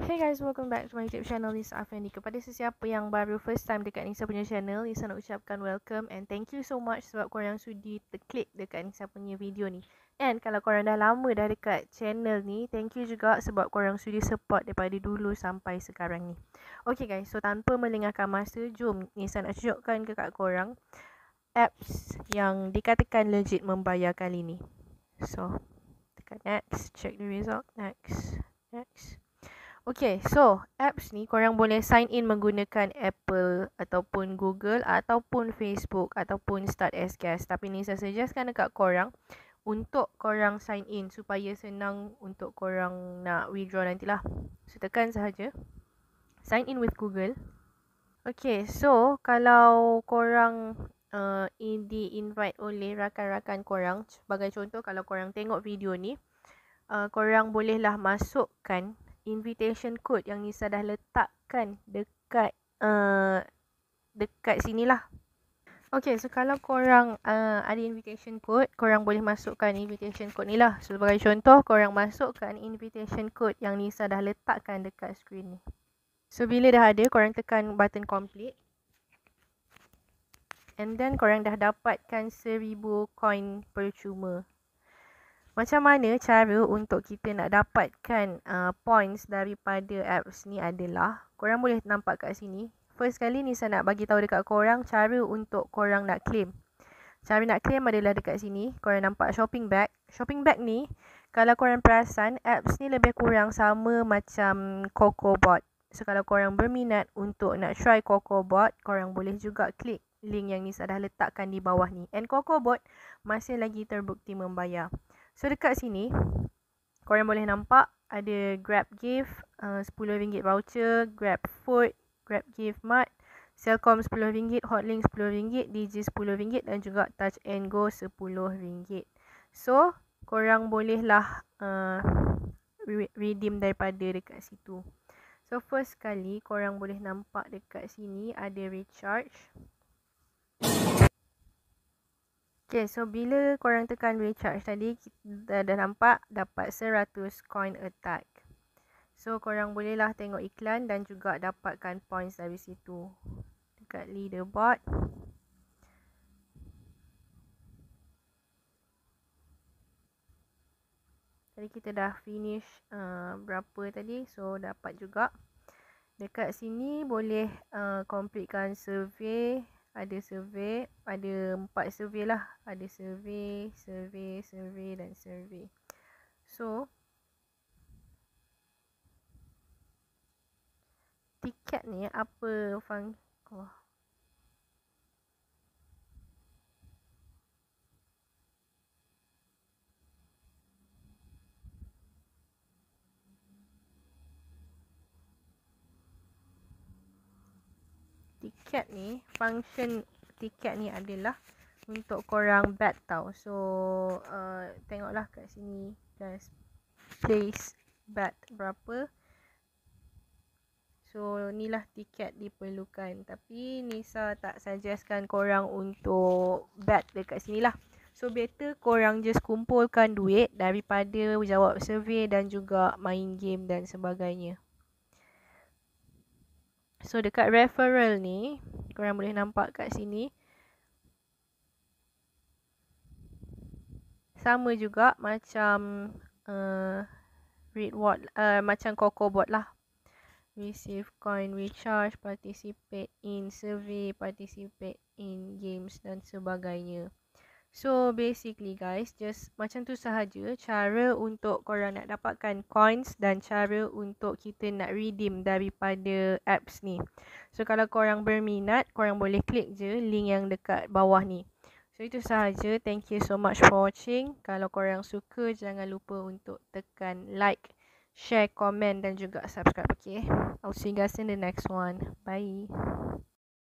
Hey guys, welcome back to my YouTube channel Nisa Afendi. Kepada sesiapa yang baru first time dekat Nisa punya channel, Nisa nak ucapkan welcome and thank you so much sebab korang sudi terklik dekat Nisa punya video ni. And kalau korang dah lama dah dekat channel ni, thank you juga sebab korang sudi support daripada dulu sampai sekarang ni. Okay guys, so tanpa melengahkan masa, jom Nisa nak tunjukkan kekat korang apps yang dikatakan legit membayar kali ni. So, tekan next, check the result, next. Okay, so apps ni korang boleh sign in menggunakan Apple ataupun Google ataupun Facebook ataupun start as guest. Tapi ni saya suggestkan dekat korang untuk korang sign in supaya senang untuk korang nak withdraw nantilah. So tekan sahaja sign in with Google. Okay, so kalau korang di-invite oleh rakan-rakan korang, sebagai contoh kalau korang tengok video ni, korang bolehlah masukkan invitation code yang Nisa dah letakkan dekat dekat sinilah. Okay, so kalau korang ada invitation code, korang boleh masukkan invitation code ni lah. So sebagai contoh, korang masukkan invitation code yang Nisa dah letakkan dekat screen ni. So bila dah ada, korang tekan button complete. And then korang dah dapatkan 1000 coin percuma. Macam mana cara untuk kita nak dapatkan points daripada apps ni adalah korang boleh nampak kat sini. First kali ni saya nak bagi tahu dekat korang cara untuk korang nak claim. Cara nak claim adalah dekat sini. Korang nampak shopping bag. Shopping bag ni kalau korang perasan apps ni lebih kurang sama macam CocoBot. So kalau korang berminat untuk nak try CocoBot, korang boleh juga klik link yang Nisa dah letakkan di bawah ni. And CocoBot masih lagi terbukti membayar. So dekat sini korang boleh nampak ada Grab Gift, RM10 voucher, Grab Food, Grab Gift Mart, Celcom RM10, Hotlink RM10, Digi RM10 dan juga Touch and Go RM10. So korang bolehlah redeem daripada dekat situ. So first kali korang boleh nampak dekat sini ada recharge. Okay, so bila korang tekan recharge tadi, kita dah nampak dapat 100 coin attack. So korang bolehlah tengok iklan dan juga dapatkan points dari situ. Dekat leaderboard. Tadi kita dah finish berapa tadi, so dapat juga. Dekat sini boleh completekan survey. Ada survey, ada 4 survey lah. Ada survey dan survey. So, tiket ni apa tiket ni, function tiket ni adalah untuk korang bet tau. So tengoklah kat sini, just place bet berapa. So ni lah tiket diperlukan. Tapi Nisa tak suggestkan korang untuk bet dekat sini lah. So better korang just kumpulkan duit daripada jawab survey dan juga main game dan sebagainya. So dekat referral ni, korang boleh nampak kat sini. Sama juga macam reward, macam CocoBot lah. Receive coin, recharge, participate in survey, participate in games dan sebagainya. So basically guys, just macam tu sahaja cara untuk korang nak dapatkan coins dan cara untuk kita nak redeem daripada apps ni. So kalau korang berminat, korang boleh klik je link yang dekat bawah ni. So itu sahaja. Thank you so much for watching. Kalau korang suka, jangan lupa untuk tekan like, share, komen dan juga subscribe. Okay, I'll see you guys in the next one. Bye.